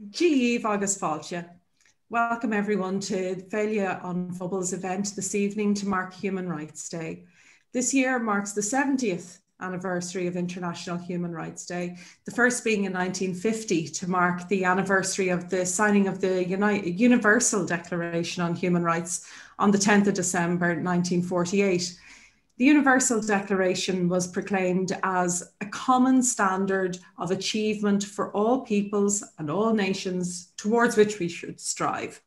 Díomh agus fáilte. Welcome everyone to Féile on Phobail's event this evening to mark Human Rights Day. This year marks the 70th anniversary of International Human Rights Day, the first being in 1950 to mark the anniversary of the signing of the Universal Declaration on Human Rights on the 10th of December 1948. The Universal Declaration was proclaimed as a common standard of achievement for all peoples and all nations towards which we should strive.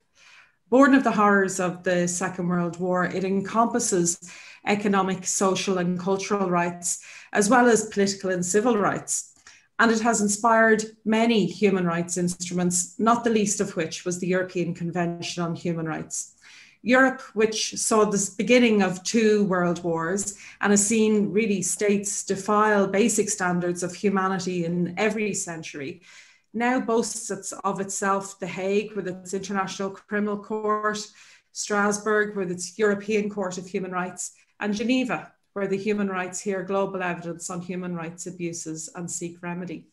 Born of the horrors of the Second World War, it encompasses economic, social and cultural rights, as well as political and civil rights. And it has inspired many human rights instruments, not the least of which was the European Convention on Human Rights. Europe, which saw the beginning of two world wars and has seen really states defile basic standards of humanity in every century, now boasts of itself The Hague with its International Criminal Court, Strasbourg with its European Court of Human Rights, and Geneva, where the human rights hear global evidence on human rights abuses and seek remedy.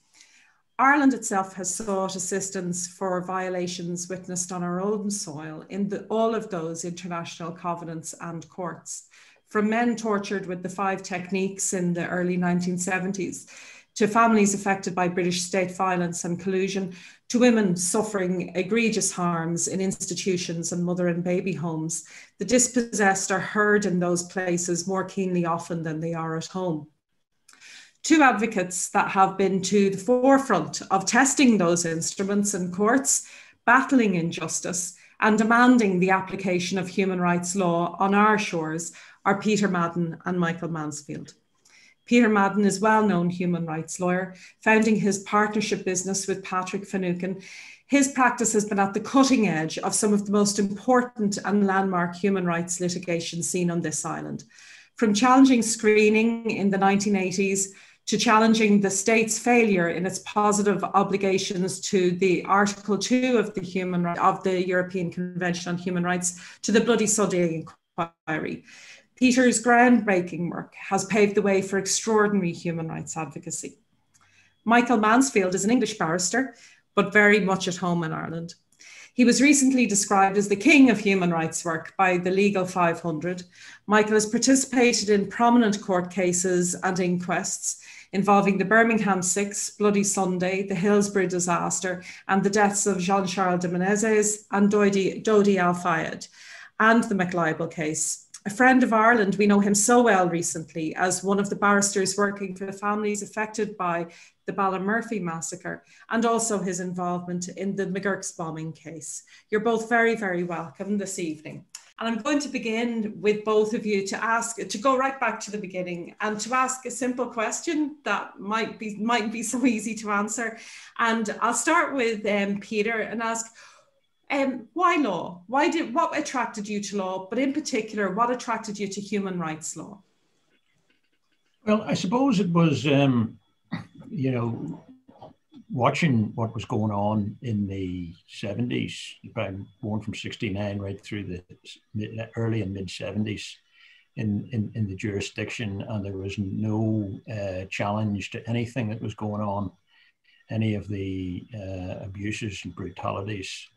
Ireland itself has sought assistance for violations witnessed on our own soil in all of those international covenants and courts, from men tortured with the 5 techniques in the early 1970s, to families affected by British state violence and collusion, to women suffering egregious harms in institutions and mother and baby homes. The dispossessed are heard in those places more keenly often than they are at home. Two advocates that have been to the forefront of testing those instruments in courts, battling injustice and demanding the application of human rights law on our shores are Peter Madden and Michael Mansfield. Peter Madden is a well-known human rights lawyer, founding his partnership business with Patrick Finucane. His practice has been at the cutting edge of some of the most important and landmark human rights litigation seen on this island. From challenging screening in the 1980s to challenging the state's failure in its positive obligations to the Article 2 of the European Convention on Human Rights, to the bloody Sunday inquiry. Peter's groundbreaking work has paved the way for extraordinary human rights advocacy. Michael Mansfield is an English barrister, but very much at home in Ireland. He was recently described as the king of human rights work by the Legal 500. Michael has participated in prominent court cases and inquests involving the Birmingham Six, Bloody Sunday, the Hillsborough disaster, and the deaths of Jean-Charles de Menezes and Dodi Al-Fayed, and the McLibel case. A friend of Ireland, we know him so well recently as one of the barristers working for the families affected by the Murphy massacre, and also his involvement in the McGurk's bombing case. You're both very, very welcome this evening. And I'm going to begin with both of you to go right back to the beginning and to ask a simple question that might be so easy to answer. And I'll start with Peter and ask, why law? What attracted you to law, but in particular, what attracted you to human rights law? Well, I suppose it was, watching what was going on in the 70s, I'm born from 69 right through the early and mid 70s in the jurisdiction, and there was no challenge to anything that was going on, any of the abuses and brutalities,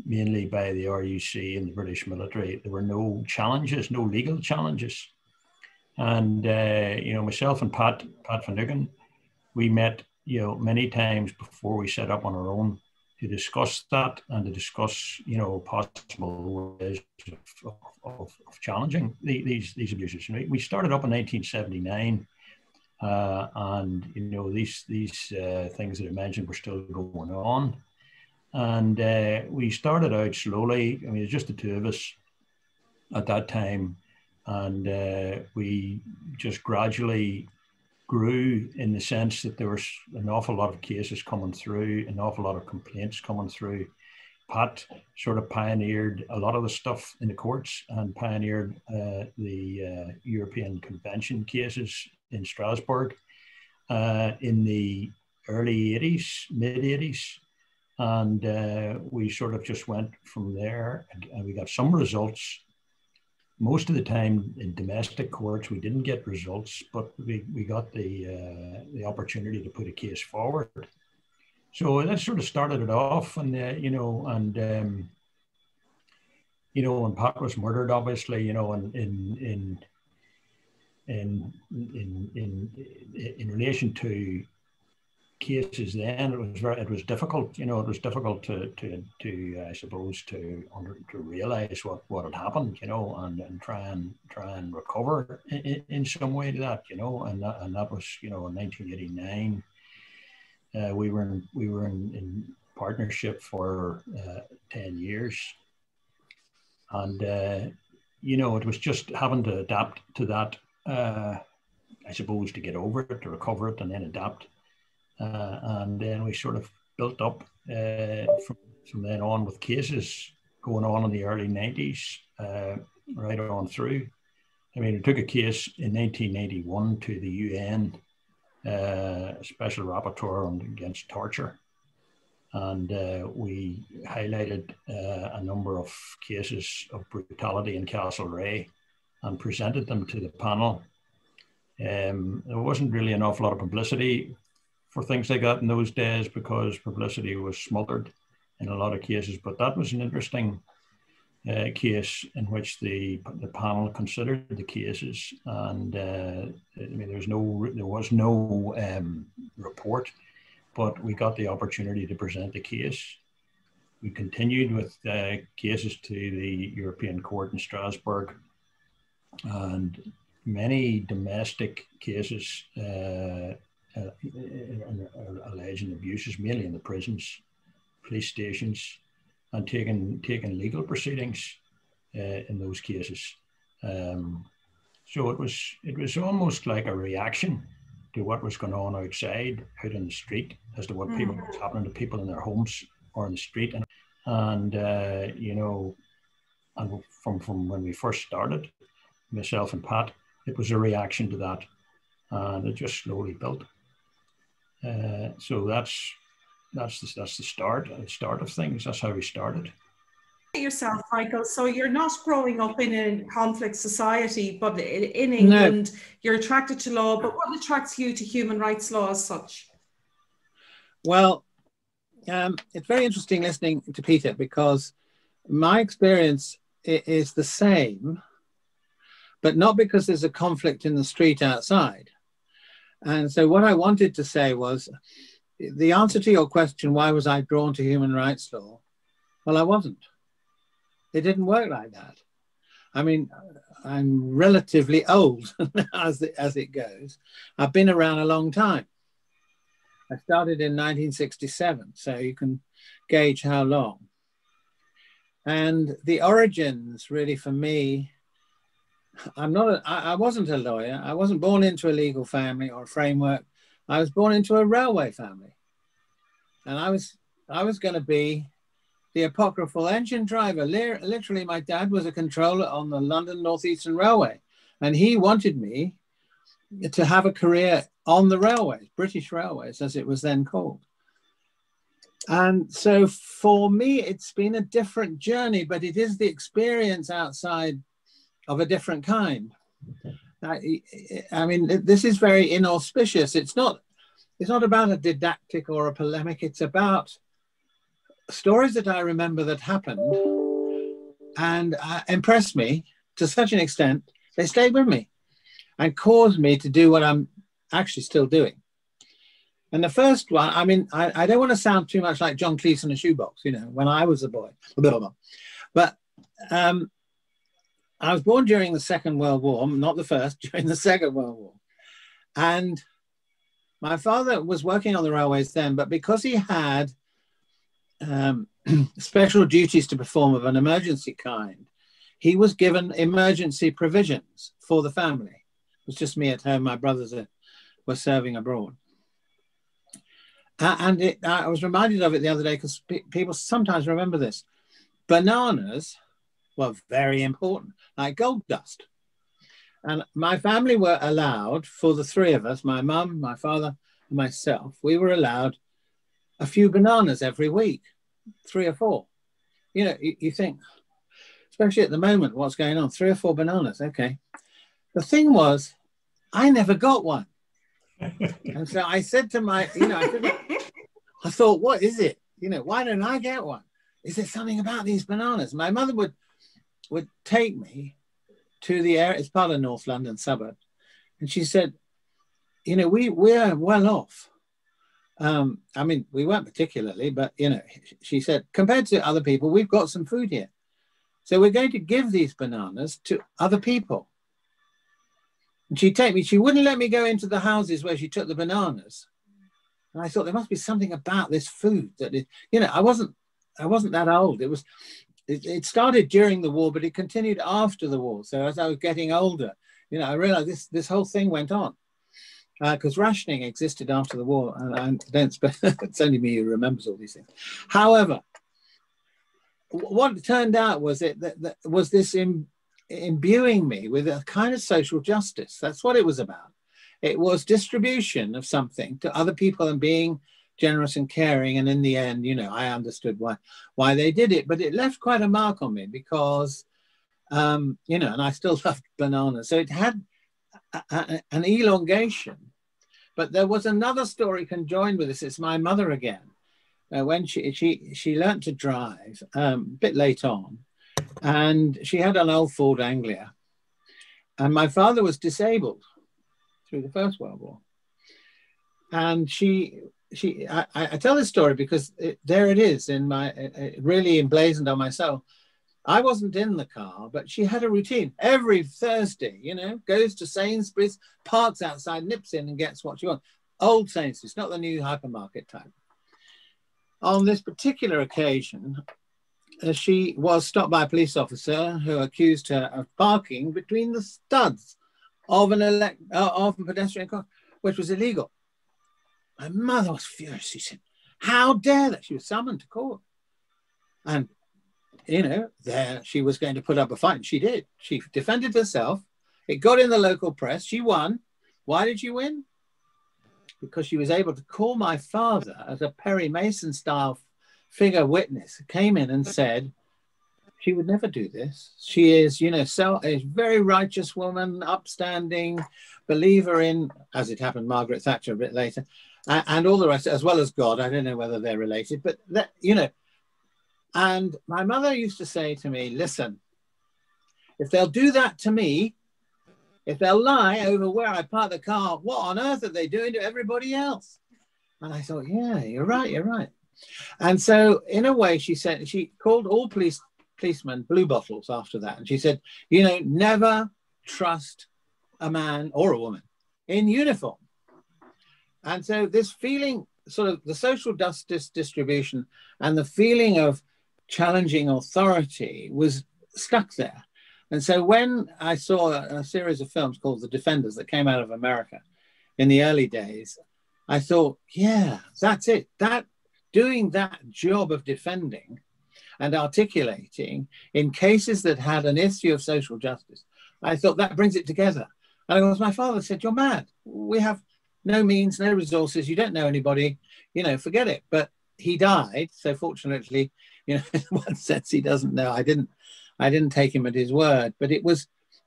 mainly by the RUC and the British military. There were no challenges, no legal challenges. And, myself and Pat Finucane, we met, many times before we set up on our own to discuss that and to discuss, possible ways of challenging these abuses. We started up in 1979, and, these things that I mentioned were still going on. And we started out slowly. I mean, it was just the two of us at that time. And we just gradually grew in the sense that there was an awful lot of cases coming through, an awful lot of complaints coming through. Pat sort of pioneered a lot of the stuff in the courts and pioneered the European Convention cases in Strasbourg in the early 80s, mid 80s. And we sort of just went from there, and we got some results. Most of the time in domestic courts, we didn't get results, but we got the opportunity to put a case forward. So that sort of started it off, and when Pat was murdered, obviously, in relation to cases then, it was difficult. It was difficult to I suppose to realize what had happened, and try and recover in some way to that, and that was, in 1989. We were in partnership for 10 years, and it was just having to adapt to that. I suppose to get over it, to recover it, and then adapt. And then we sort of built up from then on with cases going on in the early 90s, right on through. I mean, we took a case in 1991 to the UN, Special Rapporteur against Torture. And we highlighted a number of cases of brutality in Castlereagh and presented them to the panel. There wasn't really an awful lot of publicity for things like that in those days because publicity was smothered in a lot of cases. But that was an interesting case in which the panel considered the cases, and I mean, there was no report, but we got the opportunity to present the case. We continued with cases to the European Court in Strasbourg, and many domestic cases alleging abuses, mainly in the prisons, police stations, and taken legal proceedings in those cases. So it was almost like a reaction to what was going on outside, out in the street, as to what was happening to people in their homes or in the street, and and from when we first started, myself and Pat, it was a reaction to that, and it just slowly built. So that's the start of things. That's how we started. Yourself, Michael. So you're not growing up in a conflict society, but in England, no. You're attracted to law. But what attracts you to human rights law as such? Well, it's very interesting listening to Peter, because my experience is the same, but not because there's a conflict in the street outside. And so what I wanted to say was, the answer to your question, why was I drawn to human rights law? Well, I wasn't. It didn't work like that. I mean, I'm relatively old as it goes. I've been around a long time. I started in 1967, so you can gauge how long. And the origins, really, for me, I wasn't a lawyer. I wasn't born into a legal family or a framework. I was born into a railway family. And I was going to be the apocryphal engine driver. Literally, my dad was a controller on the London North Eastern Railway, and he wanted me to have a career on the railways, British Railways, as it was then called. And so for me, it's been a different journey, but it is the experience outside of a different kind. I mean, this is very inauspicious. It's not about a didactic or a polemic. It's about stories that I remember that happened and impressed me to such an extent, they stayed with me and caused me to do what I'm actually still doing. And the first one, I mean, I don't want to sound too much like John Cleese in a shoebox, when I was a boy, but I was born during the Second World War, not the first, during the Second World War. And my father was working on the railways then, but because he had special duties to perform of an emergency kind, he was given emergency provisions for the family. It was just me at home. My brothers were serving abroad. And I was reminded of it the other day because people sometimes remember this. Bananas were very important, like gold dust. And my family were allowed, for the three of us, my mum, my father, and myself, we were allowed a few bananas every week, 3 or 4. You think, especially at the moment, what's going on, 3 or 4 bananas, okay. The thing was, I never got one. And so I said to I thought, what is it? You know, why don't I get one? Is there something about these bananas? My mother would take me to the area, it's part of North London suburb. And she said, you know, we're well off. I mean, we weren't particularly, but, you know, she said, compared to other people, we've got some food here. So we're going to give these bananas to other people. And she'd take me, she wouldn't let me go into the houses where she took the bananas. And I thought there must be something about this food that, you know, I wasn't that old. It started during the war, but it continued after the war. So as I was getting older, you know, I realized this whole thing went on. Because rationing existed after the war, and I don't it's only me who remembers all these things. However, what turned out was that was this imbuing me with a kind of social justice. That's what it was about. It was distribution of something to other people and being generous and caring. And in the end, you know, I understood why they did it, but it left quite a mark on me because, you know, and I still loved bananas. So it had an elongation. But there was another story conjoined with this. It's my mother again. When she learnt to drive a bit late on, and she had an old Ford Anglia. And my father was disabled through the First World War. And I tell this story because there it is in really emblazoned on my soul. I wasn't in the car, but she had a routine. Every Thursday, you know, goes to Sainsbury's, parks outside, nips in and gets what she wants. Old Sainsbury's, not the new hypermarket type. On this particular occasion, she was stopped by a police officer who accused her of parking between the studs of a pedestrian car, which was illegal. My mother was furious. She said, how dare that? She was summoned to court. And you know, there she was going to put up a fight. And she did. She defended herself. It got in the local press. She won. Why did she win? Because she was able to call my father as a Perry Mason style figure witness, came in and said, she would never do this. She is, you know, a very righteous woman, upstanding, believer in, as it happened, Margaret Thatcher a bit later, and all the rest, as well as God. I don't know whether they're related, but that, you know. And my mother used to say to me, listen, if they'll do that to me, if they'll lie over where I park the car, what on earth are they doing to everybody else? And I thought, yeah, you're right, you're right. And so in a way, she said, she called all policemen blue bottles after that. And she said, you know, never trust a man or a woman in uniform. And so this feeling, sort of the social justice distribution and the feeling of challenging authority was stuck there. And so when I saw a series of films called The Defenders that came out of America in the early days, I thought, yeah, that's it. That doing that job of defending and articulating in cases that had an issue of social justice, I thought that brings it together. And of course, my father said, you're mad. We have no means, no resources. You don't know anybody, you know, forget it. But he died. So fortunately, you know, in one sense, he doesn't know. I didn't take him at his word, but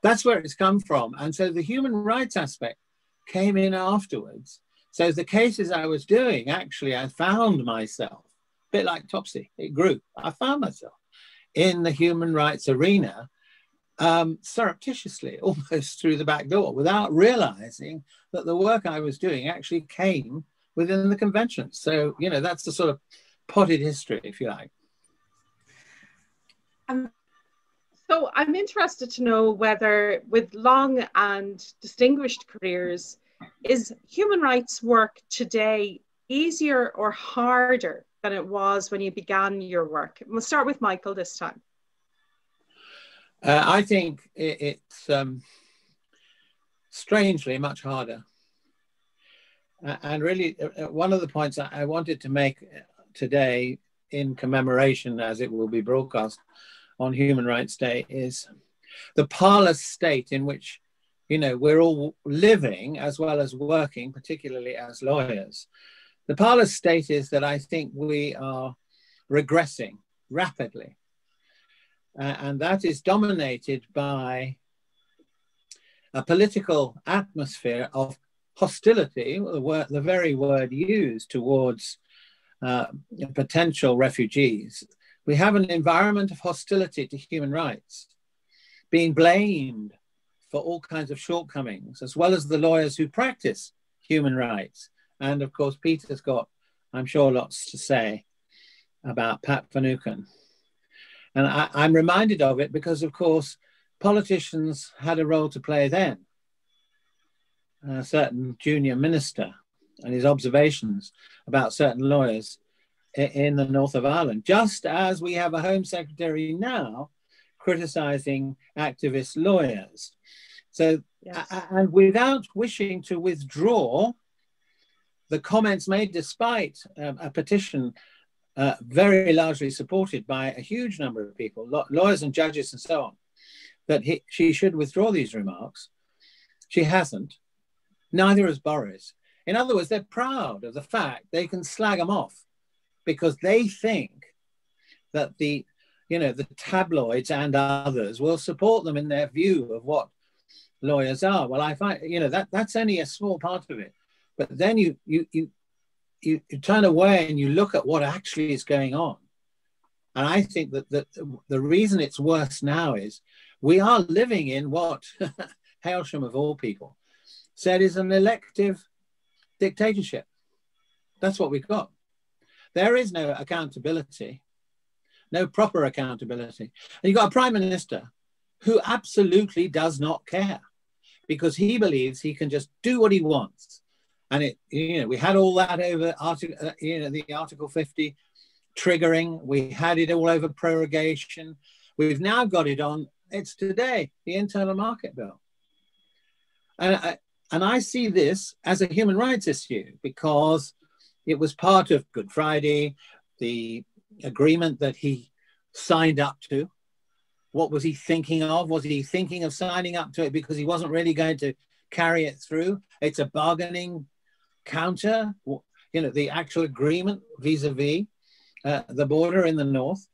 that's where it's come from. And so the human rights aspect came in afterwards. So the cases I was doing, actually, I found myself, a bit like Topsy, it grew. I found myself in the human rights arena surreptitiously, almost through the back door, without realizing that the work I was doing actually came within the convention. So, you know, that's the sort of potted history, if you like. So I'm interested to know whether, with long and distinguished careers, is human rights work today easier or harder than it was when you began your work? We'll start with Michael this time. I think it's strangely much harder. And really, one of the points I wanted to make today in commemoration, as it will be broadcast on Human Rights Day, is the parlous state in which, you know, we're all living as well as working, particularly as lawyers. The parlous state is that I think we are regressing rapidly. And that is dominated by a political atmosphere of hostility, the very word used towards potential refugees, we have an environment of hostility to human rights, being blamed for all kinds of shortcomings, as well as the lawyers who practice human rights. And of course, Peter's got, I'm sure, lots to say about Pat Finucane. And I'm reminded of it because, of course, politicians had a role to play then. A certain junior minister and his observations about certain lawyers in the north of Ireland, just as we have a Home Secretary now criticizing activist lawyers. So, yes. And without wishing to withdraw the comments made despite a petition very largely supported by a huge number of people, lawyers and judges and so on, that she should withdraw these remarks. She hasn't. Neither has Boris. In other words, they're proud of the fact they can slag them off because they think that the tabloids and others will support them in their view of what lawyers are. Well, I find, that's only a small part of it. But then you turn away and you look at what actually is going on. And I think that the reason it's worse now is we are living in what Hailsham of all people said is an elective dictatorship. That's what we've got. There is no accountability, no proper accountability. And you've got a prime minister who absolutely does not care because he believes he can just do what he wants. And we had all that over the Article 50 triggering. We had it all over prorogation. We've now got it on, it's today, the Internal Market Bill. And I see this as a human rights issue because it was part of Good Friday, the agreement that he signed up to. What was he thinking of? Was he thinking of signing up to it because he wasn't really going to carry it through? It's a bargaining counter, the actual agreement vis-a-vis the border in the north,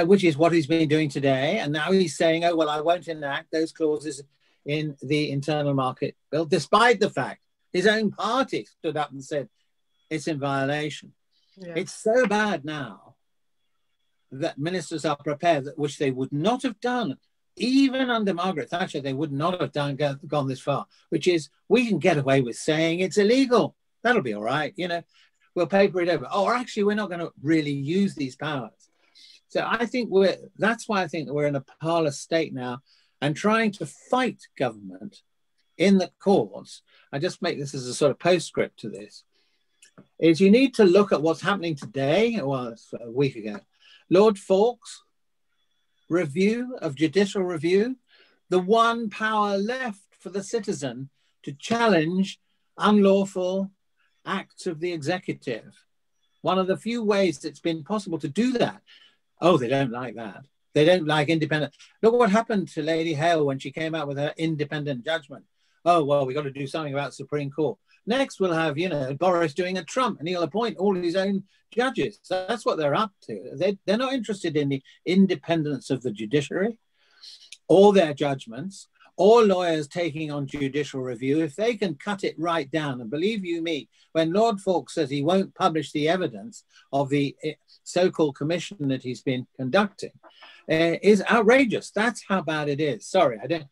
which is what he's been doing today. And now he's saying, oh, well, I won't enact those clauses in the Internal Market Bill, despite the fact his own party stood up and said it's in violation. Yeah. It's so bad now that ministers are prepared, which they would not have done, even under Margaret Thatcher, they would not have gone this far, which is we can get away with saying it's illegal. That'll be all right. We'll paper it over. Or actually, we're not going to really use these powers. So I think that's why I think that we're in a parlous state now and trying to fight government in the courts. I just make this as a sort of postscript to this, is you need to look at what's happening today, well, a week ago. Lord Falk's review of judicial review, the one power left for the citizen to challenge unlawful acts of the executive. One of the few ways it's been possible to do that. Oh, they don't like that. They don't like independent. Look what happened to Lady Hale when she came out with her independent judgment. Oh, well, we got to do something about Supreme Court. Next, we'll have, Boris doing a Trump and he'll appoint all his own judges. So that's what they're up to. They're not interested in the independence of the judiciary or their judgments or lawyers taking on judicial review. If they can cut it right down, and believe you me, when Lord Falk says he won't publish the evidence of the so-called commission that he's been conducting, is outrageous. That's how bad it is. Sorry, I don't.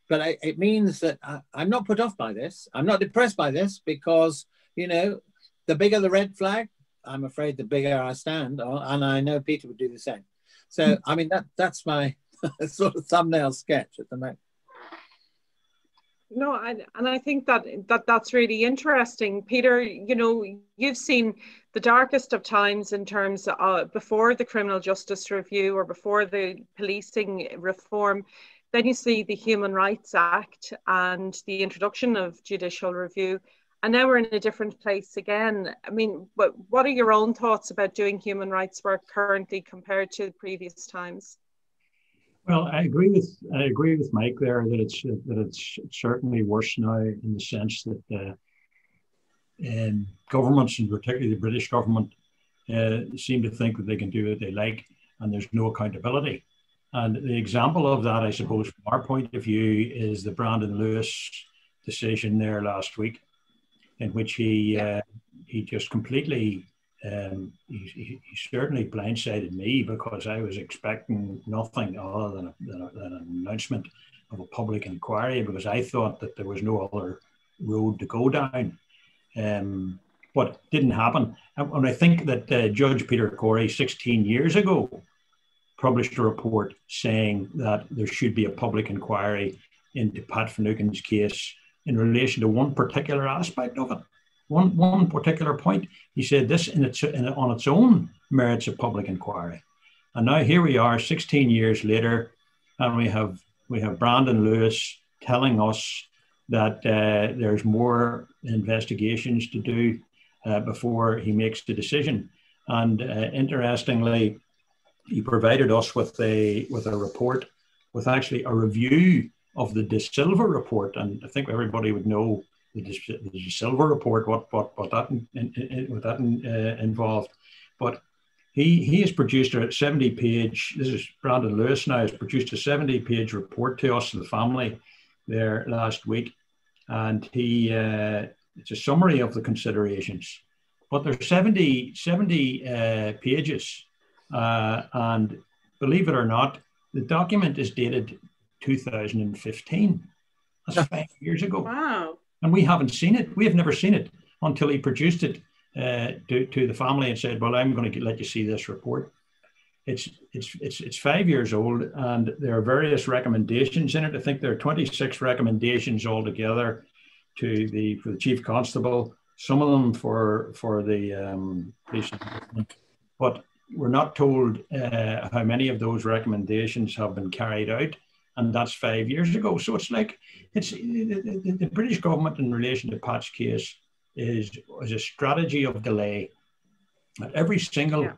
But it means that I'm not put off by this. I'm not depressed by this because, the bigger the red flag, I'm afraid the bigger I stand. And I know Peter would do the same. So, I mean, that's my sort of thumbnail sketch at the moment. No, and I think that's really interesting. Peter, you've seen the darkest of times in terms of before the Criminal Justice Review or before the policing reform. Then you see the Human Rights Act and the introduction of judicial review. And now we're in a different place again. I mean, what are your own thoughts about doing human rights work currently compared to previous times? Well, I agree with Mike there that it's certainly worse now in the sense that governments, and particularly the British government, seem to think that they can do what they like and there's no accountability. And the example of that, I suppose, from our point of view, is the Brandon Lewis decision there last week, in which he just completely he certainly blindsided me, because I was expecting nothing other than an announcement of a public inquiry, because I thought that there was no other road to go down. But it didn't happen. And I think that Judge Peter Corey 16 years ago published a report saying that there should be a public inquiry into Pat Finucane's case in relation to one particular aspect of it. One particular point. He said this on its own merits a public inquiry. And now here we are 16 years later, and we have Brandon Lewis telling us that there's more investigations to do before he makes the decision. And interestingly, he provided us with a report, with actually a review of the De Silva report. And I think everybody would know the De Silva report, what that involved. But he has produced a 70-page, this is Brandon Lewis now, has produced a 70-page report to us, to the family, there last week. And it's a summary of the considerations. But there's 70 pages. And believe it or not, the document is dated 2015. That's 5 years ago. Wow. And we haven't seen it. We have never seen it until he produced it to the family and said, well, I'm going to let you see this report. It's 5 years old, and there are various recommendations in it. I think there are 26 recommendations altogether for the Chief Constable, some of them for the police department. But we're not told how many of those recommendations have been carried out, and that's 5 years ago. So it's like the British government in relation to Pat's case is a strategy of delay. At every single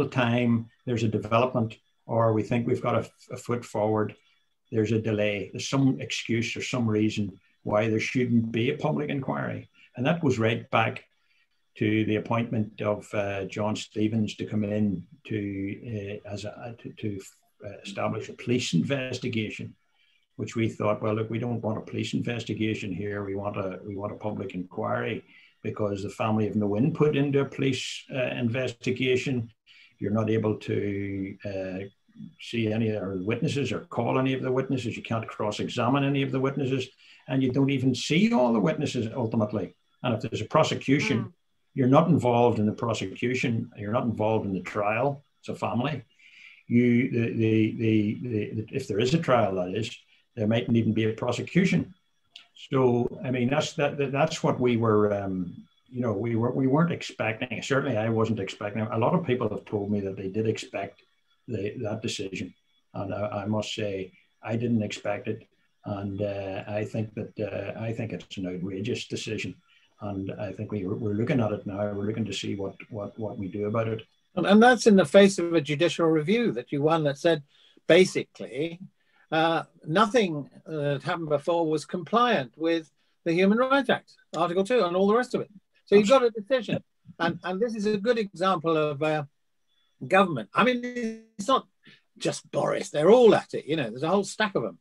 time there's a development, or we think we've got a foot forward, there's a delay. There's some excuse or some reason why there shouldn't be a public inquiry. And that goes right back to the appointment of John Stevens to come in to establish a police investigation, which we thought, well, look, we don't want a police investigation here. We want a public inquiry, because the family have no input into a police investigation. You're not able to see any of the witnesses or call any of the witnesses. You can't cross-examine any of the witnesses, and you don't even see all the witnesses ultimately. And if there's a prosecution, you're not involved in the prosecution. You're not involved in the trial. It's a family. If there is a trial, that is, there mightn't even be a prosecution. So, I mean, that's what we were, we weren't expecting. Certainly, I wasn't expecting. A lot of people have told me that they did expect that decision, and I must say I didn't expect it. And I think it's an outrageous decision. And I think we're looking at it now. We're looking to see what we do about it. And that's in the face of a judicial review that you won that said, basically, nothing that happened before was compliant with the Human Rights Act, Article 2, and all the rest of it. So you've got a decision. And this is a good example of government. I mean, it's not just Boris. They're all at it. There's a whole stack of them.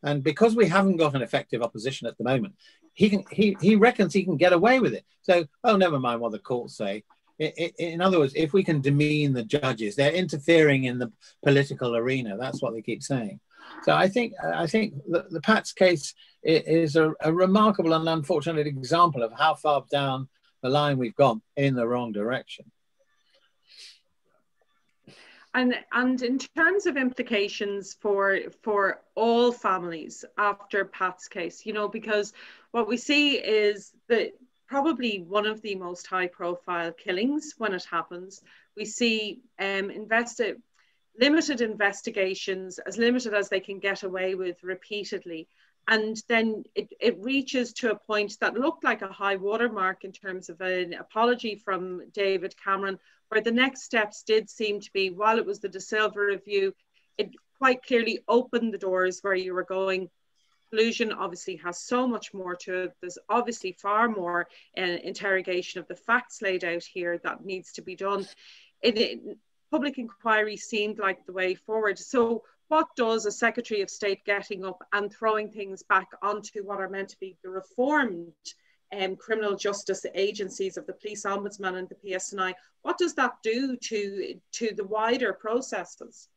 And because we haven't got an effective opposition at the moment, he reckons he can get away with it. So, never mind what the courts say. In other words, if we can demean the judges, they're interfering in the political arena. That's what they keep saying. So I think the Pat's case is a remarkable and unfortunate example of how far down the line we've gone in the wrong direction. And in terms of implications for all families after Pat's case, because what we see is that probably one of the most high-profile killings when it happens. We see limited investigations, as limited as they can get away with repeatedly. And then it reaches to a point that looked like a high watermark in terms of an apology from David Cameron, where the next steps did seem to be, while it was the De Silva review, it quite clearly opened the doors where you were going. Exclusion obviously has so much more to it. There's obviously far more interrogation of the facts laid out here that needs to be done. Public inquiry seemed like the way forward. So what does a Secretary of State getting up and throwing things back onto what are meant to be the reformed criminal justice agencies of the police ombudsman and the PSNI. What does that do to the wider processes,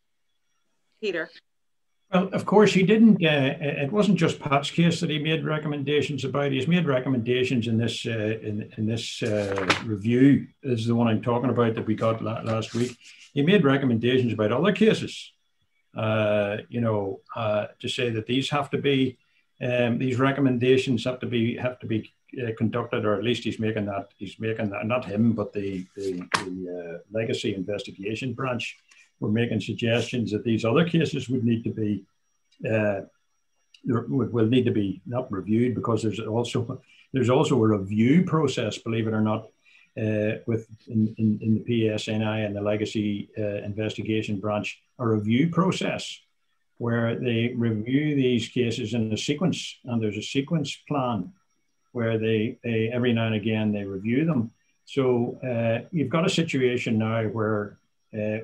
Peter? Well, of course, he didn't. It wasn't just Pat's case that he made recommendations about. He's made recommendations in this review. This is the one I'm talking about that we got last week. He made recommendations about other cases. To say that these have to be, these recommendations have to be conducted, or at least he's making that. Not him, but the legacy investigation branch. We're making suggestions that these other cases would need to be will need to be not reviewed, because there's also a review process, believe it or not, in the PSNI and the legacy investigation branch, a review process where they review these cases in a sequence, and there's a sequence plan where they every now and again they review them. So you've got a situation now where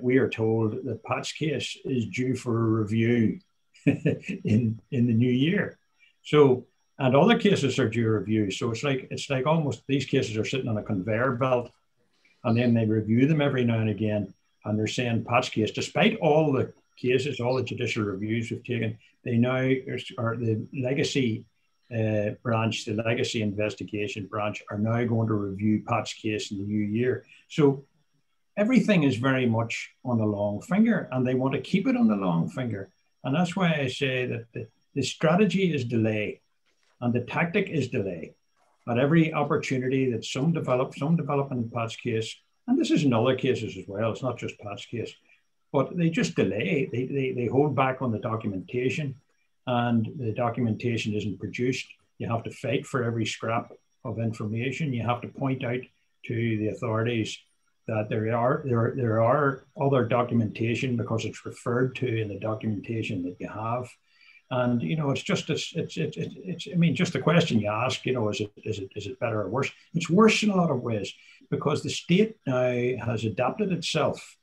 we are told that Pat's case is due for a review in the new year. So, and other cases are due review. So it's like almost these cases are sitting on a conveyor belt, and then they review them every now and again. And they're saying Pat's case, despite all the cases, all the judicial reviews we've taken, they now are the legacy branch, the legacy investigation branch, are now going to review Pat's case in the new year. So everything is very much on the long finger, and they want to keep it on the long finger. And that's why I say that the strategy is delay, and the tactic is delay. At every opportunity that some develop in Pat's case, and this is in other cases as well, it's not just Pat's case, but they just delay. They hold back on the documentation, and the documentation isn't produced. You have to fight for every scrap of information. You have to point out to the authorities that there are other documentation, because it's referred to in the documentation that you have. And it's just I mean, just the question you ask, is it better or worse? It's worse in a lot of ways, because the state now has adapted itself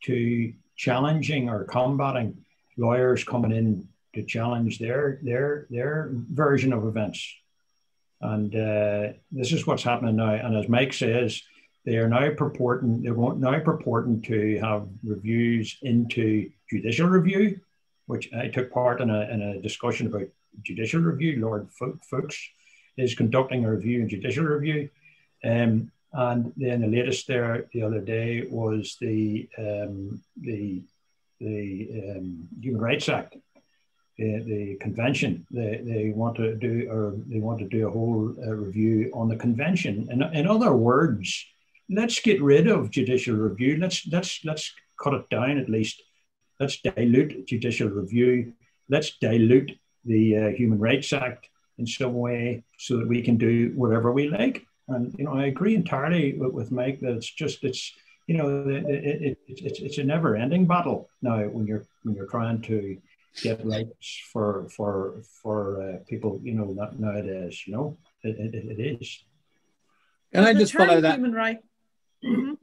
to challenging or combating lawyers coming in to challenge their version of events. And this is what's happening now. And as Mike says, they're now purporting to have reviews into judicial review, which I took part in a discussion about judicial review. Lord Fuchs is conducting a review in judicial review. And then the latest there the other day was the Human Rights Act, the convention. They want to do a whole review on the convention. In other words, let's get rid of judicial review. Let's cut it down at least. Let's dilute judicial review. Let's dilute the Human Rights Act in some way, so that we can do whatever we like. And I agree entirely with Mike that it's a never-ending battle now when you're trying to get rights for people nowadays. It is. Can I just follow that? Human right. Mm-hmm.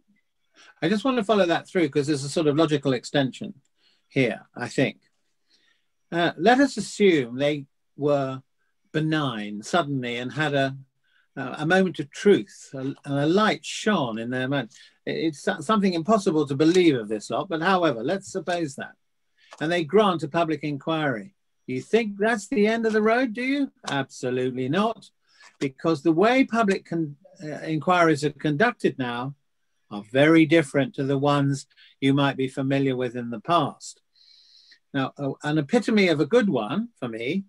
I just want to follow that through, because there's a sort of logical extension here, I think. Let us assume they were benign suddenly and had a moment of truth, and a light shone in their mind. It's something impossible to believe of this lot, but however, let's suppose that. And they grant a public inquiry. You think that's the end of the road, do you? Absolutely not, because the way public inquiries are conducted now are very different to the ones you might be familiar with in the past. Now, an epitome of a good one for me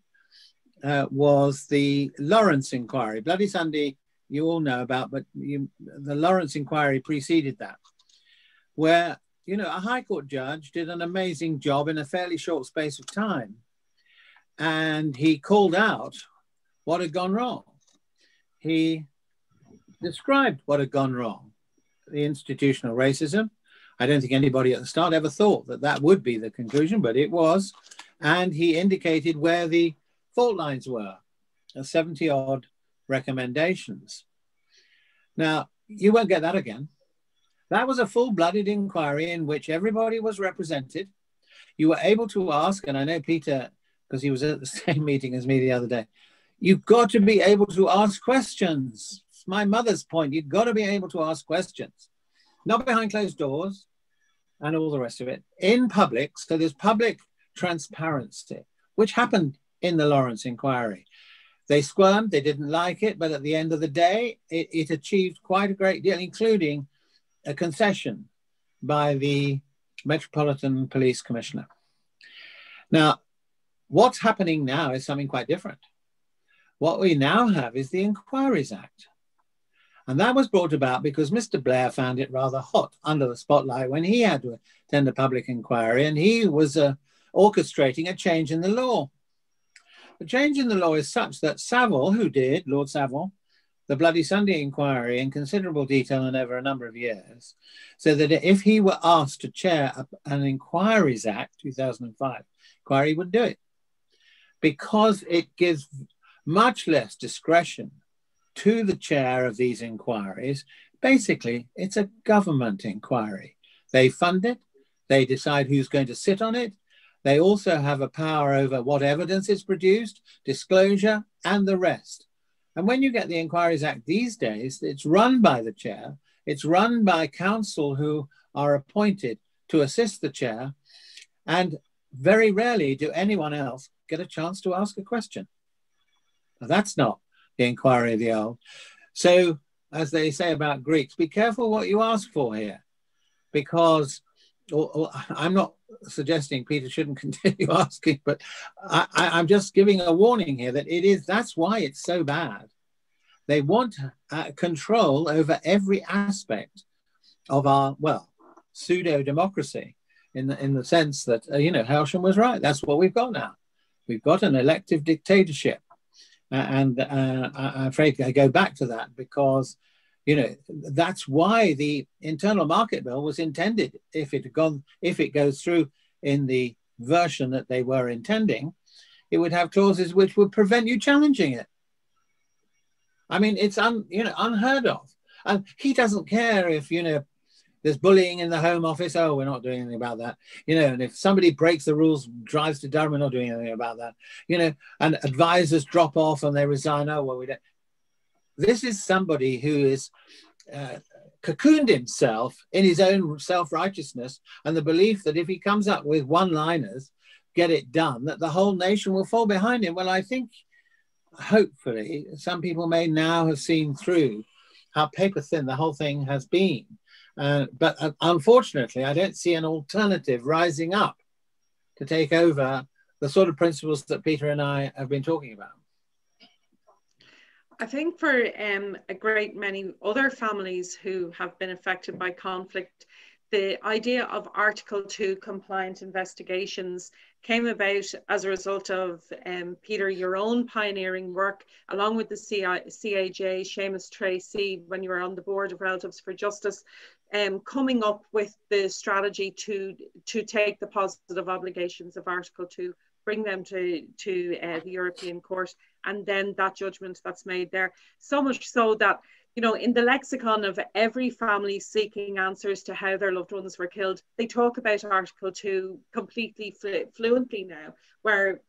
was the Lawrence inquiry. Bloody Sunday, you all know about, but the Lawrence inquiry preceded that, where, a High Court judge did an amazing job in a fairly short space of time. And he called out what had gone wrong. He described what had gone wrong. The institutional racism. I don't think anybody at the start ever thought that would be the conclusion, but it was. And he indicated where the fault lines were, 70-odd recommendations. Now, you won't get that again. That was a full-blooded inquiry in which everybody was represented. You were able to ask, and I know Peter, because he was at the same meeting as me the other day, you've got to be able to ask questions. It's my mother's point. You've got to be able to ask questions, not behind closed doors and all the rest of it, in public. So there's public transparency, which happened in the Lawrence inquiry. They squirmed, they didn't like it, but at the end of the day, it achieved quite a great deal, including a concession by the Metropolitan Police Commissioner. Now, what's happening now is something quite different. What we now have is the Inquiries Act. And that was brought about because Mr. Blair found it rather hot under the spotlight when he had to attend a public inquiry, and he was orchestrating a change in the law. The change in the law is such that Savile, who did, Lord Savile, the Bloody Sunday inquiry in considerable detail and over a number of years, so that if he were asked to chair an Inquiries Act, 2005 inquiry, he would do it, because it gives much less discretion to the chair of these inquiries. Basically, it's a government inquiry. They fund it, they decide who's going to sit on it. They also have a power over what evidence is produced, disclosure, and the rest. And when you get the Inquiries Act these days, it's run by the chair, it's run by counsel who are appointed to assist the chair, and very rarely do anyone else get a chance to ask a question. Now, that's not the inquiry of the old. So, as they say about Greeks, be careful what you ask for here, because I'm not suggesting Peter shouldn't continue asking, but I'm just giving a warning here that that's why it's so bad. They want control over every aspect of our, well, pseudo-democracy, in the sense that, Helsham was right. That's what we've got now. We've got an elective dictatorship. And I'm afraid I go back to that because, that's why the Internal Market Bill was intended. If it goes through in the version that they were intending, it would have clauses which would prevent you challenging it. I mean, it's unheard of. And he doesn't care if, there's bullying in the Home Office. Oh, we're not doing anything about that. And if somebody breaks the rules, drives to Durham, we're not doing anything about that. And advisors drop off and they resign. Oh, well, we don't. This is somebody who is cocooned himself in his own self-righteousness and the belief that if he comes up with one-liners, get it done, that the whole nation will fall behind him. Well, I think, hopefully, some people may now have seen through how paper-thin the whole thing has been. But unfortunately, I don't see an alternative rising up to take over the sort of principles that Peter and I have been talking about. I think for a great many other families who have been affected by conflict, the idea of Article 2 compliant investigations came about as a result of, Peter, your own pioneering work, along with the CAJ, Seamus Tracy, when you were on the board of Relatives for Justice, coming up with the strategy to take the positive obligations of Article 2, bring them to the European Court, and then that judgment that's made there. So much so that, in the lexicon of every family seeking answers to how their loved ones were killed, they talk about Article 2 completely fluently now, where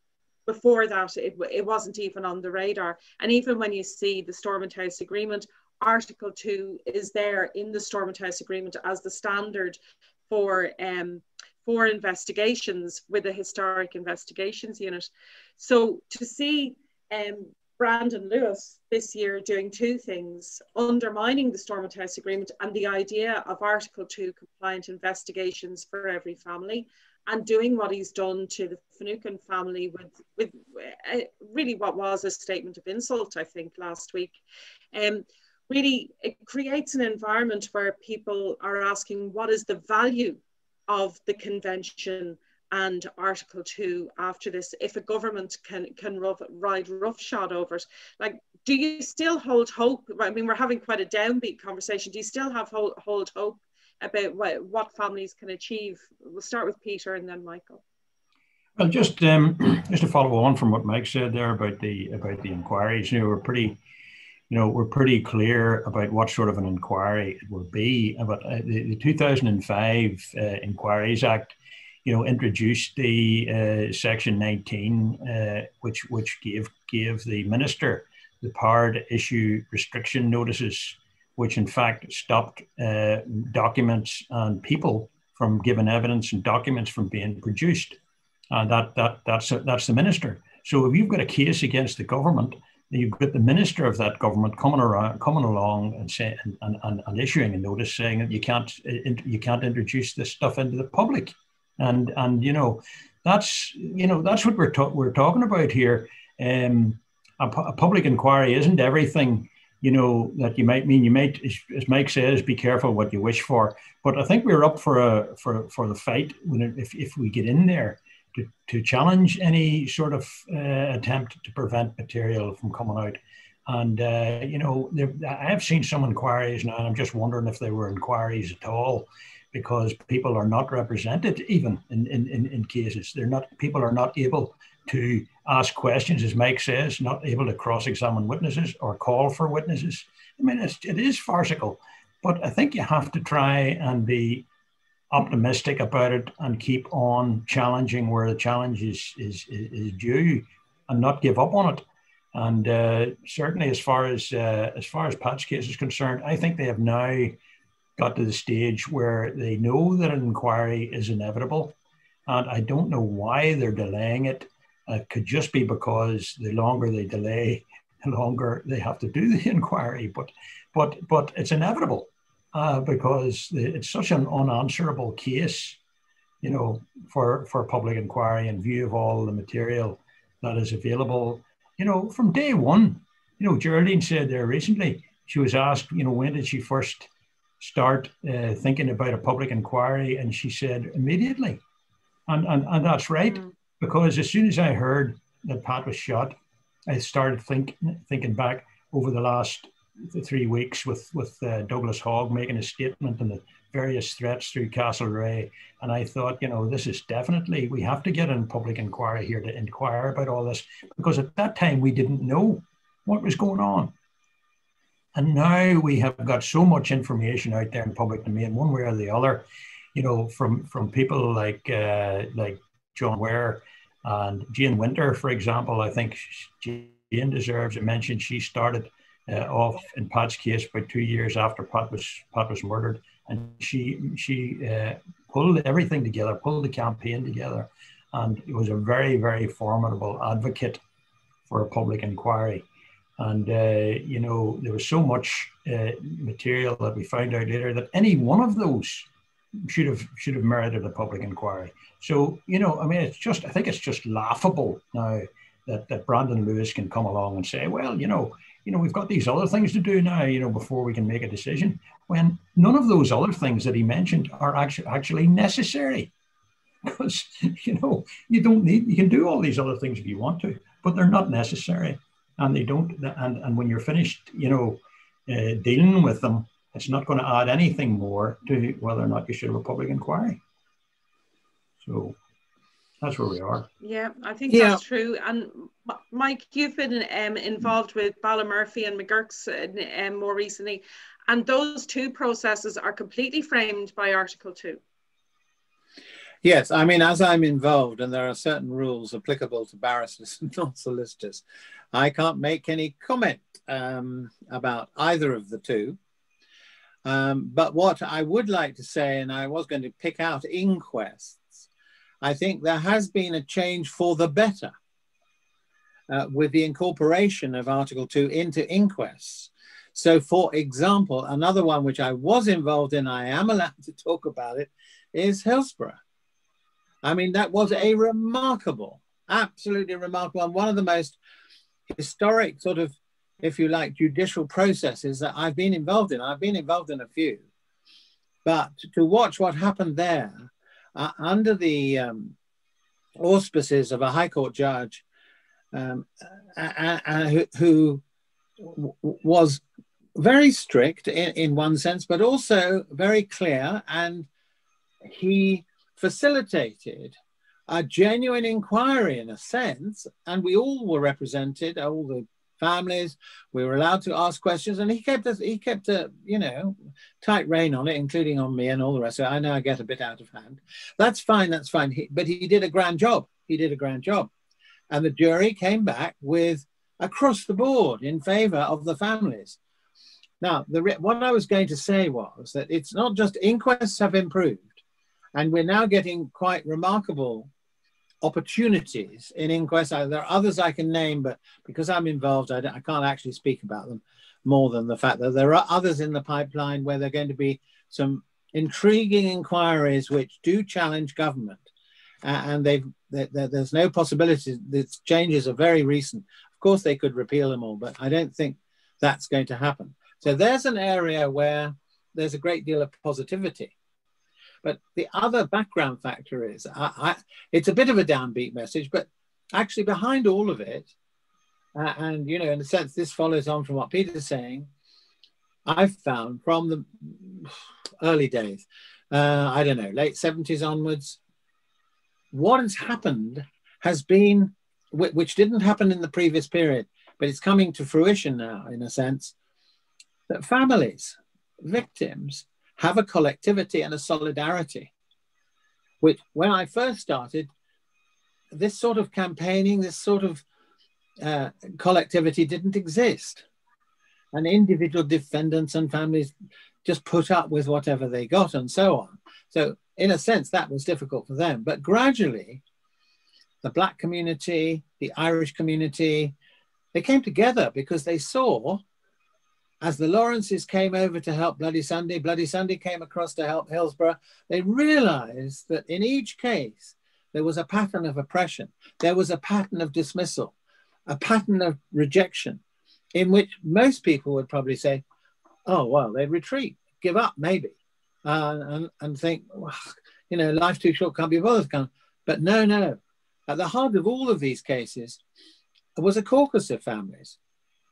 before that it wasn't even on the radar. And even when you see the Stormont House Agreement, Article 2 is there in the Stormont House Agreement as the standard for investigations with a historic investigations unit. So to see Brandon Lewis this year doing two things, undermining the Stormont House Agreement and the idea of Article 2 compliant investigations for every family, and doing what he's done to the Finucane family with really what was a statement of insult, I think, last week. Really, it creates an environment where people are asking, what is the value of the convention and Article 2 after this, if a government can ride roughshod over it? Like, do you still hold hope? I mean, we're having quite a downbeat conversation. Do you still have hold hope about what families can achieve? We'll start with Peter and then Michael. Well, just to follow on from what Mike said there about the inquiries, we're pretty clear about what sort of an inquiry it will be. But the 2005 Inquiries Act, introduced the Section 19, which gave gave the minister the power to issue restriction notices, which in fact stopped documents and people from giving evidence and documents from being produced. And that's the minister. So if you've got a case against the government, you've got the minister of that government coming along and saying and issuing a notice saying that you can't introduce this stuff into the public, and that's what we're talking about here. A public inquiry isn't everything, that you might mean. You might, as Mike says, be careful what you wish for. But I think we're up for the fight if we get in there to challenge any sort of attempt to prevent material from coming out. And I have seen some inquiries now, and I'm just wondering if they were inquiries at all, because people are not represented even in cases. People are not able to ask questions, as Mike says, not able to cross-examine witnesses or call for witnesses. I mean, it is farcical, but I think you have to try and be optimistic about it and keep on challenging where the challenge is due, and not give up on it. And certainly, as far as Pat's case is concerned, I think they have now got to the stage where they know that an inquiry is inevitable, and I don't know why they're delaying it. It could just be because the longer they delay, the longer they have to do the inquiry. But it's inevitable because it's such an unanswerable case, for public inquiry in view of all the material that is available. From day one, Geraldine said there recently, she was asked, when did she first start thinking about a public inquiry? And she said immediately. And that's right. Mm. Because as soon as I heard that Pat was shot, I started thinking back over the last 3 weeks with Douglas Hogg making a statement and the various threats through Castlereagh. And I thought, this is definitely, we have to get in public inquiry here to inquire about all this, because at that time we didn't know what was going on. And now we have got so much information out there in public domain, one way or the other, from people like John Ware and Jane Winter, for example. I think Jane deserves a mention. She started off in Pat's case about 2 years after Pat was murdered, and she pulled everything together, pulled the campaign together, and it was a very, very formidable advocate for a public inquiry. And there was so much material that we found out later that any one of those should have merited a public inquiry. So, I think it's just laughable now that Brandon Lewis can come along and say, well, we've got these other things to do now, before we can make a decision, when none of those other things that he mentioned are actually necessary. Because, you can do all these other things if you want to, but they're not necessary. And they don't, and when you're finished, dealing with them, it's not going to add anything more to whether or not you should have a public inquiry. So that's where we are. Yeah, I think that's true. And Mike, you've been involved with Murphy and McGurk's more recently, and those two processes are completely framed by Article 2. Yes, I mean, as I'm involved, and there are certain rules applicable to barristers and non-solicitors, I can't make any comment about either of the two. But what I would like to say, and I was going to pick out inquests, I think there has been a change for the better with the incorporation of Article 2 into inquests. So, for example, another one which I was involved in, I am allowed to talk about it, is Hillsborough. I mean, that was a remarkable, absolutely remarkable, and one of the most historic sort of, if you like, judicial processes that I've been involved in. I've been involved in a few. But to watch what happened there under the auspices of a High Court judge who was very strict in one sense, but also very clear, and he facilitated a genuine inquiry in a sense, and we all were represented, all the families, we were allowed to ask questions, and he kept a tight rein on it, including on me and all the rest of it. I know I get a bit out of hand. That's fine, but he did a grand job. And the jury came back with across the board in favor of the families. Now, what I was going to say was that it's not just inquests have improved, and we're now getting quite remarkable opportunities in inquests. There are others I can name, but because I'm involved, I can't actually speak about them more than the fact that there are others in the pipeline where there are going to be some intriguing inquiries which do challenge government. And there's no possibility. The changes are very recent. Of course, they could repeal them all, but I don't think that's going to happen. So there's an area where there's a great deal of positivity. But the other background factor is, it's a bit of a downbeat message, but actually behind all of it, and, you know, in a sense, this follows on from what Peter's saying, I've found from the early days, I don't know, late 70s onwards, what has happened has been, which didn't happen in the previous period, but it's coming to fruition now, in a sense, that families, victims, have a collectivity and a solidarity, which when I first started, this sort of campaigning, this sort of collectivity didn't exist. And individual defendants and families just put up with whatever they got and so on. So in a sense, that was difficult for them. But gradually, the Black community, the Irish community, they came together because they saw, as the Lawrences came over to help Bloody Sunday came across to help Hillsborough, they realized that in each case, there was a pattern of oppression. There was a pattern of dismissal, a pattern of rejection, in which most people would probably say, oh, well, they'd retreat, give up maybe, and think, well, you know, life's too short, can't be bothered to come. But no. At the heart of all of these cases was a caucus of families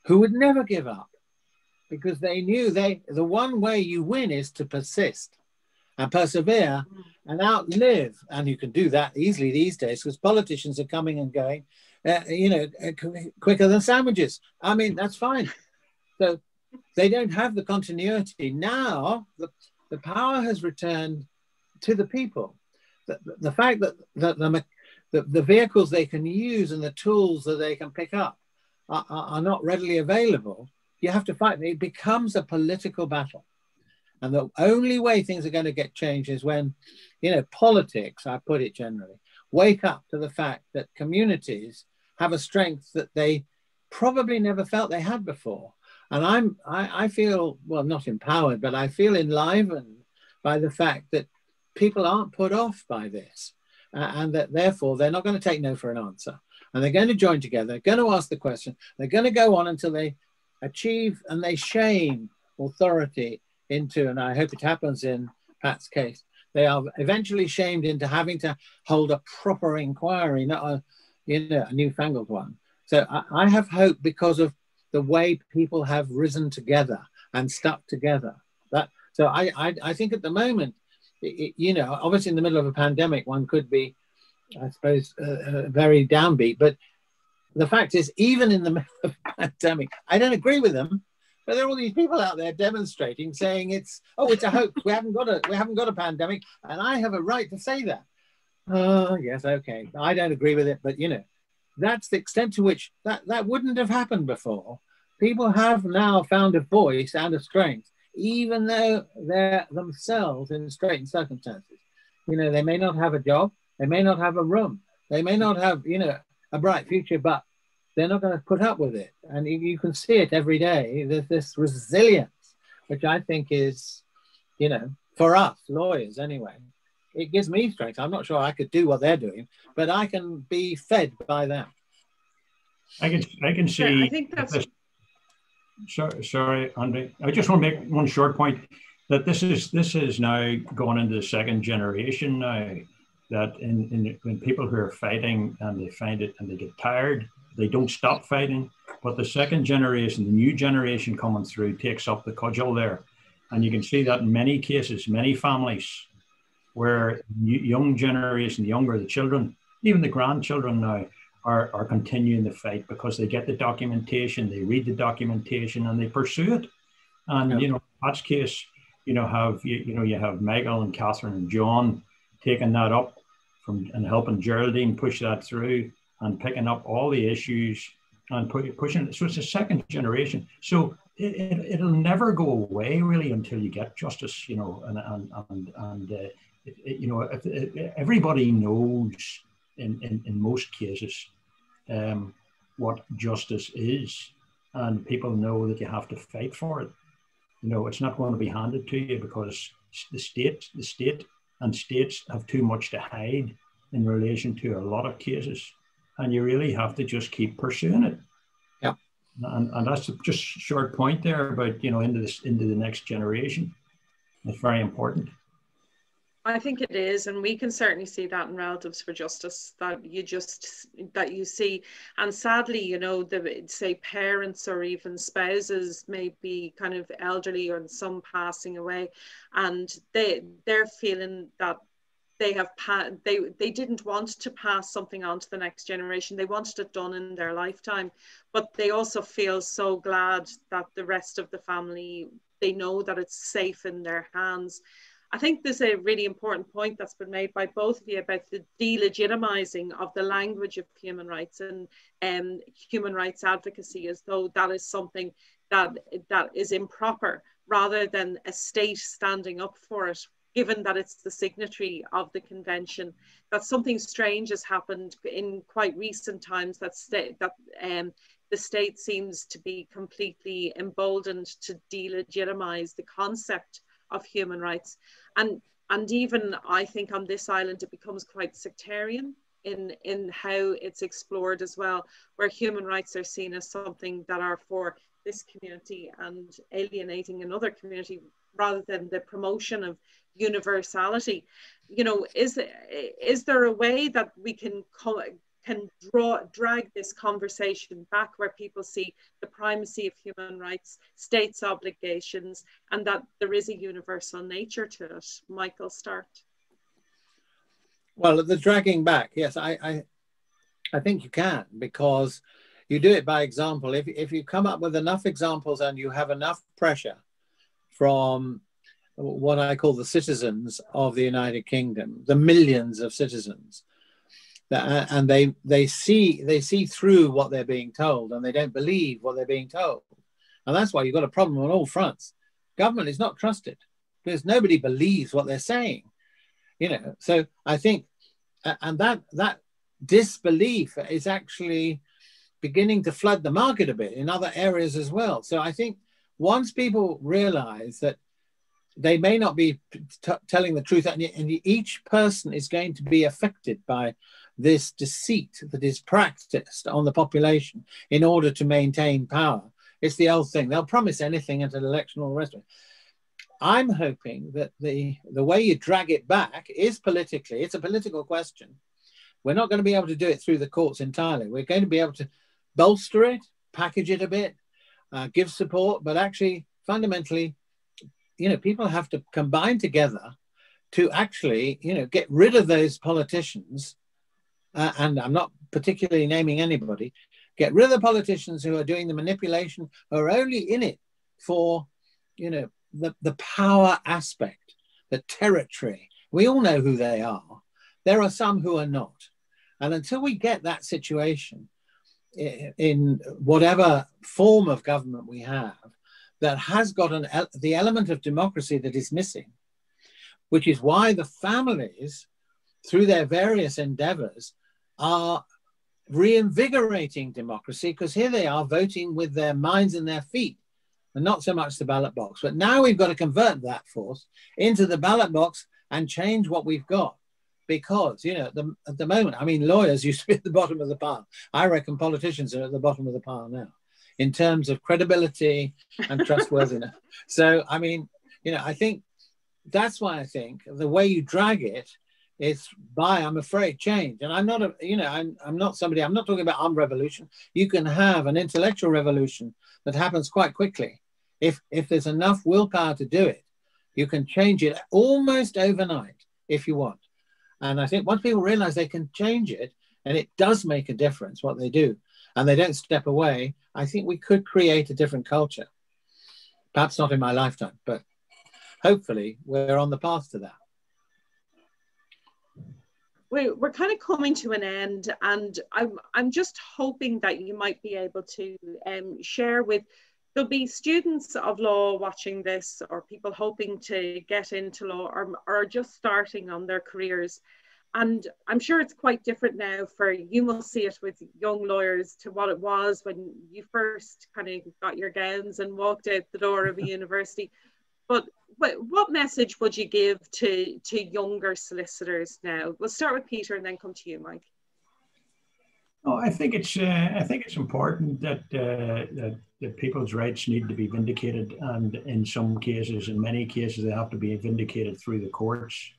who would never give up, because they knew the one way you win is to persist and persevere and outlive. And you can do that easily these days because politicians are coming and going, quicker than sandwiches. I mean, that's fine. So they don't have the continuity. Now, the power has returned to the people. The fact that the vehicles they can use and the tools that they can pick up are not readily available. You have to fight. It becomes a political battle. And the only way things are going to get changed is when, you know, politics, I put it generally, wake up to the fact that communities have a strength that they probably never felt they had before. And I feel, well, not empowered, but I feel enlivened by the fact that people aren't put off by this, and that therefore they're not going to take no for an answer. And they're going to join together, going to ask the question, they're going to go on until they achieve and they shame authority into, and I hope it happens in Pat's case, they are eventually shamed into having to hold a proper inquiry, not a newfangled one. So I have hope because of the way people have risen together and stuck together. So I think at the moment, obviously in the middle of a pandemic, one could be, I suppose, very downbeat. But the fact is, even in the middle of a pandemic, I don't agree with them. But there are all these people out there demonstrating, saying it's a hoax. We haven't got a pandemic, and I have a right to say that. Oh yes, okay. I don't agree with it, but that's the extent to which that wouldn't have happened before. People have now found a voice and a strength, even though they're themselves in straitened circumstances. They may not have a job, they may not have a room, they may not have a bright future, but they're not going to put up with it. And you can see it every day. There's this resilience, which I think is, for us lawyers anyway, it gives me strength. I'm not sure I could do what they're doing, but I can be fed by that. I can see. Yeah, I think that's. Sorry, Andrée. I just want to make one short point that this is now going into the second generation now. That when people who are fighting and they find it and they get tired, they don't stop fighting. But the second generation, the new generation coming through, takes up the cudgel there, and you can see that in many cases, many families, where young generation, the younger, the children, even the grandchildren now, are continuing the fight because they get the documentation, they read the documentation, and they pursue it. And in Pat's case, you have Michael and Catherine and John taking that up and helping Geraldine push that through and picking up all the issues and pushing it. So it's a second generation. So it'll never go away really until you get justice, you know, you know, everybody knows in most cases what justice is, and people know that you have to fight for it. You know, it's not going to be handed to you because the state and states have too much to hide in relation to a lot of cases, and you really have to just keep pursuing it. Yeah, and that's just a short point there about, you know, into the next generation. It's very important. I think it is, and we can certainly see that in Relatives for Justice, that you see, and sadly, you know, say parents or even spouses may be kind of elderly or some passing away, and they're feeling that they didn't want to pass something on to the next generation. They wanted it done in their lifetime, but they also feel so glad that the rest of the family, they know that it's safe in their hands. I think there's a really important point that's been made by both of you about the delegitimizing of the language of human rights and human rights advocacy, as though that is something that is improper, rather than a state standing up for it, given that it's the signatory of the convention. That something strange has happened in quite recent times, that the state seems to be completely emboldened to delegitimize the concept of human rights, and even I think on this island it becomes quite sectarian in how it's explored as well, where human rights are seen as something that are for this community and alienating another community, rather than the promotion of universality. You know, is there a way that we can drag this conversation back, where people see the primacy of human rights, states' obligations, and that there is a universal nature to it? Michael, start. Well, the dragging back, yes, I think you can, because you do it by example. If you come up with enough examples and you have enough pressure from what I call the citizens of the United Kingdom, the millions of citizens, and they see through what they're being told, and they don't believe what they're being told. And that's why you've got a problem on all fronts. Government is not trusted because nobody believes what they're saying, you know. So I think, and that disbelief is actually beginning to flood the market a bit in other areas as well. So I think once people realize that they may not be telling the truth, and each person is going to be affected by this deceit that is practiced on the population in order to maintain power. It's the old thing. They'll promise anything at an election or the rest of it. I'm hoping that the way you drag it back is politically. It's a political question. We're not going to be able to do it through the courts entirely. We're going to be able to bolster it, package it a bit, give support, but actually, fundamentally, you know, people have to combine together to actually, you know, get rid of those politicians. And I'm not particularly naming anybody. Get rid of the politicians who are doing the manipulation, who are only in it for, you know, the power aspect, the territory. We all know who they are. There are some who are not. And until we get that situation in whatever form of government we have, that has got the element of democracy that is missing, which is why the families, through their various endeavors, are reinvigorating democracy, because here they are voting with their minds and their feet, and not so much the ballot box. But now we've got to convert that force into the ballot box and change what we've got. Because, you know, at the moment, I mean, lawyers used to be at the bottom of the pile. I reckon politicians are at the bottom of the pile now in terms of credibility and trustworthiness. So, I mean, you know, I think that's why I think the way you drag it is by, I'm afraid, change. And I'm not, I'm not somebody, I'm not talking about armed revolution. You can have an intellectual revolution that happens quite quickly. If there's enough willpower to do it, you can change it almost overnight if you want. And I think once people realize they can change it, and it does make a difference what they do, and they don't step away, I think we could create a different culture. Perhaps not in my lifetime, but hopefully we're on the path to that. we're kind of coming to an end, and I'm just hoping that you might be able to share with, there'll be students of law watching this, or people hoping to get into law, or just starting on their careers. And I'm sure it's quite different now for, you must see it with young lawyers, to what it was when you first kind of got your gowns and walked out the door of a university. But what message would you give to younger solicitors now? We'll start with Peter and then come to you, Mike. Oh, I think it's important that that people's rights need to be vindicated, and in some cases, in many cases, they have to be vindicated through the courts.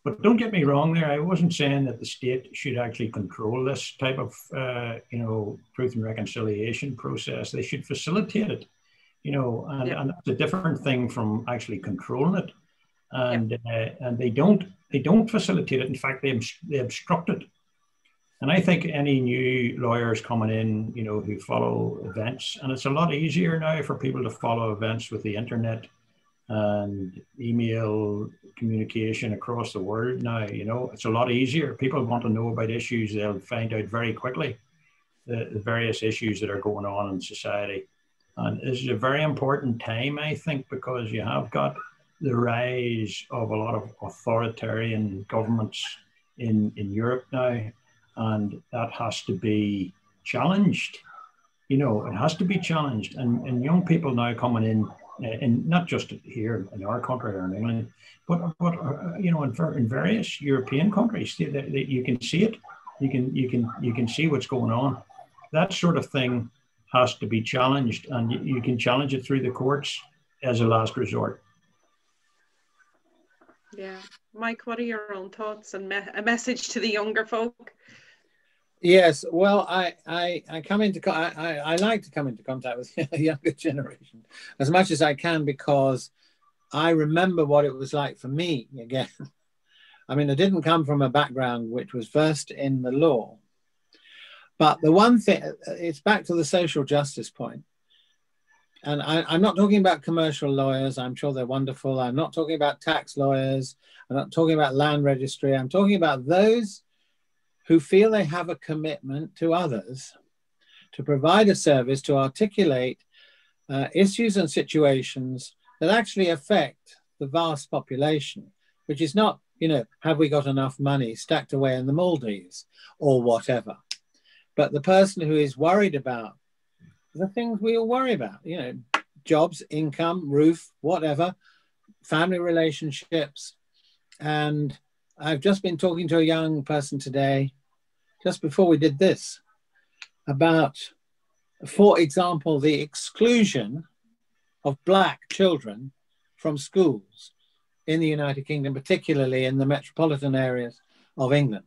But don't get me wrong there. I wasn't saying that the state should actually control this type of truth and reconciliation process. They should facilitate it, and that's a different thing from actually controlling it. And they don't facilitate it. In fact, they obstruct it. And I think any new lawyers coming in, who follow events, and it's a lot easier now for people to follow events with the internet and email communication across the world now. It's a lot easier. People want to know about issues, they'll find out very quickly the various issues that are going on in society. And this is a very important time, I think, because you have got the rise of a lot of authoritarian governments in Europe now. And that has to be challenged. It has to be challenged. And young people now coming in, and not just here in our country or in England, but in various European countries, you can see it. You can see what's going on. That sort of thing has to be challenged, and you can challenge it through the courts as a last resort. Yeah, Mike, what are your own thoughts and a message to the younger folk? Yes, well, I like to come into contact with the younger generation as much as I can, because I remember what it was like for me again. I mean, I didn't come from a background which was versed in the law, but the one thing, it's back to the social justice point. And I'm not talking about commercial lawyers. I'm sure they're wonderful. I'm not talking about tax lawyers. I'm not talking about land registry. I'm talking about those who feel they have a commitment to others to provide a service, to articulate issues and situations that actually affect the vast population, which is not, have we got enough money stacked away in the Maldives or whatever, but the person who is worried about the things we all worry about, jobs, income, roof, whatever, family relationships. And I've just been talking to a young person today, just before we did this, about, for example, the exclusion of Black children from schools in the United Kingdom, particularly in the metropolitan areas of England.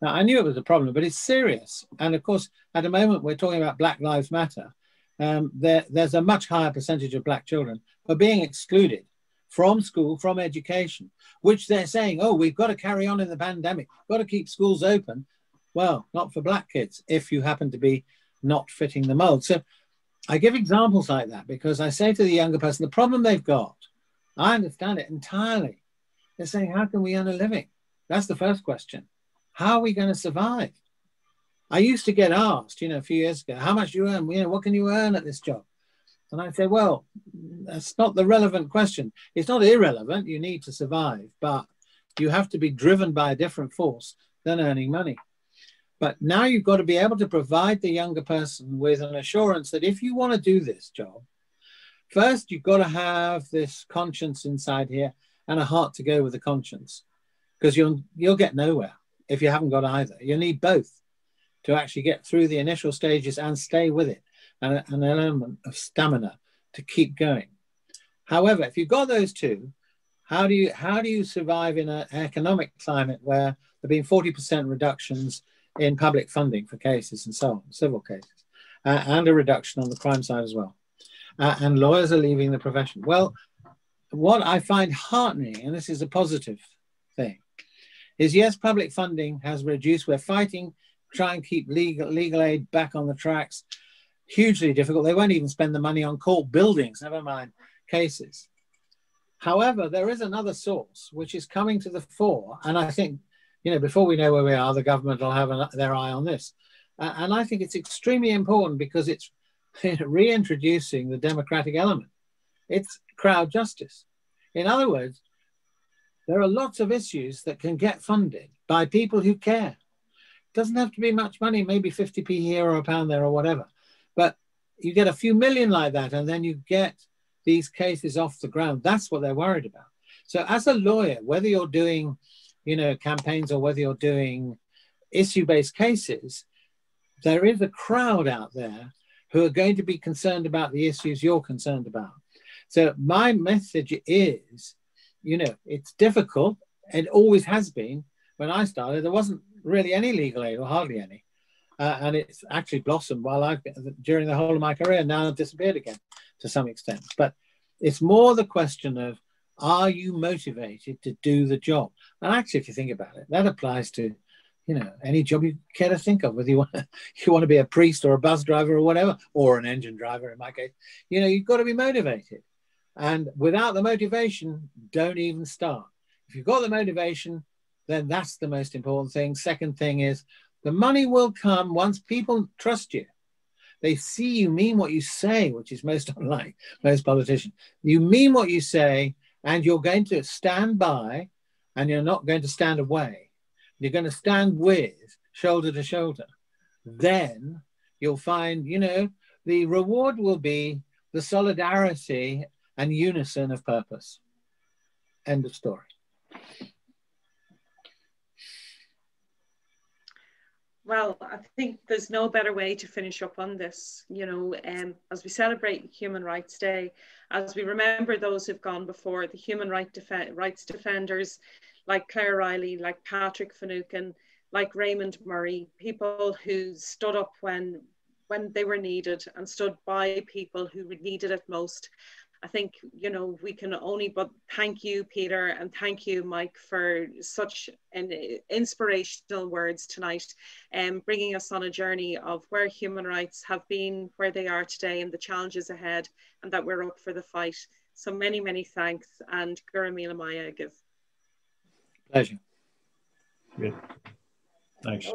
Now, I knew it was a problem, but it's serious. And of course, at the moment, we're talking about Black Lives Matter. There's a much higher percentage of Black children who are being excluded from school, from education, which they're saying, oh, we've got to carry on in the pandemic, got to keep schools open. Well, not for Black kids, if you happen to be not fitting the mold. So I give examples like that because I say to the younger person, the problem they've got, I understand it entirely. They're saying, how can we earn a living? That's the first question. How are we going to survive? I used to get asked, a few years ago, how much do you earn? What can you earn at this job? And I say, well, that's not the relevant question. It's not irrelevant. You need to survive, but you have to be driven by a different force than earning money. But now you've got to be able to provide the younger person with an assurance that if you want to do this job, first, you've got to have this conscience inside here and a heart to go with the conscience, because you'll get nowhere if you haven't got either. You need both to actually get through the initial stages and stay with it, and an element of stamina to keep going. However, if you've got those two, how do you survive in an economic climate where there have been 40% reductions in public funding for cases and so on, civil cases, and a reduction on the crime side as well, and lawyers are leaving the profession? Well, what I find heartening, and this is a positive thing, is yes, public funding has reduced. We're fighting, try and keep legal aid back on the tracks. Hugely difficult. They won't even spend the money on court buildings, never mind cases. However, there is another source which is coming to the fore, and I think you know, before we know where we are, the government will have their eye on this. And I think it's extremely important because it's reintroducing the democratic element. It's crowd justice. In other words, there are lots of issues that can get funded by people who care. It doesn't have to be much money, maybe 50p here or a pound there or whatever. But you get a few million like that, and then you get these cases off the ground. That's what they're worried about. So as a lawyer, whether you're doing, you know, campaigns or whether you're doing issue-based cases, there is a crowd out there who are going to be concerned about the issues you're concerned about. So my message is, you know, it's difficult. It always has been. When I started, there wasn't really any legal aid or hardly any. And it's actually blossomed during the whole of my career, now disappeared again to some extent. But it's more the question of, are you motivated to do the job? And actually, if you think about it, that applies to, you know, any job you care to think of, whether you want to be a priest or a bus driver or whatever, or an engine driver in my case. You know, you've got to be motivated. And without the motivation, don't even start. If you've got the motivation, then that's the most important thing. Second thing is, the money will come once people trust you. They see you mean what you say, which is most unlike most politicians. You mean what you say, and you're going to stand by, and you're not going to stand away. You're going to stand with, shoulder to shoulder. Then you'll find, you know, the reward will be the solidarity and unison of purpose. End of story. Well, I think there's no better way to finish up on this, you know, as we celebrate Human Rights Day, as we remember those who've gone before, the human rights defenders like Claire Riley, like Patrick Finucane, like Raymond Murray, people who stood up when they were needed and stood by people who needed it most. I think, you know, we can only but thank you, Peter, and thank you, Mike, for such an inspirational words tonight, bringing us on a journey of where human rights have been, where they are today, and the challenges ahead, and that we're up for the fight. So many, many thanks, and Gura Mila Maya give. Pleasure. Good. Thanks.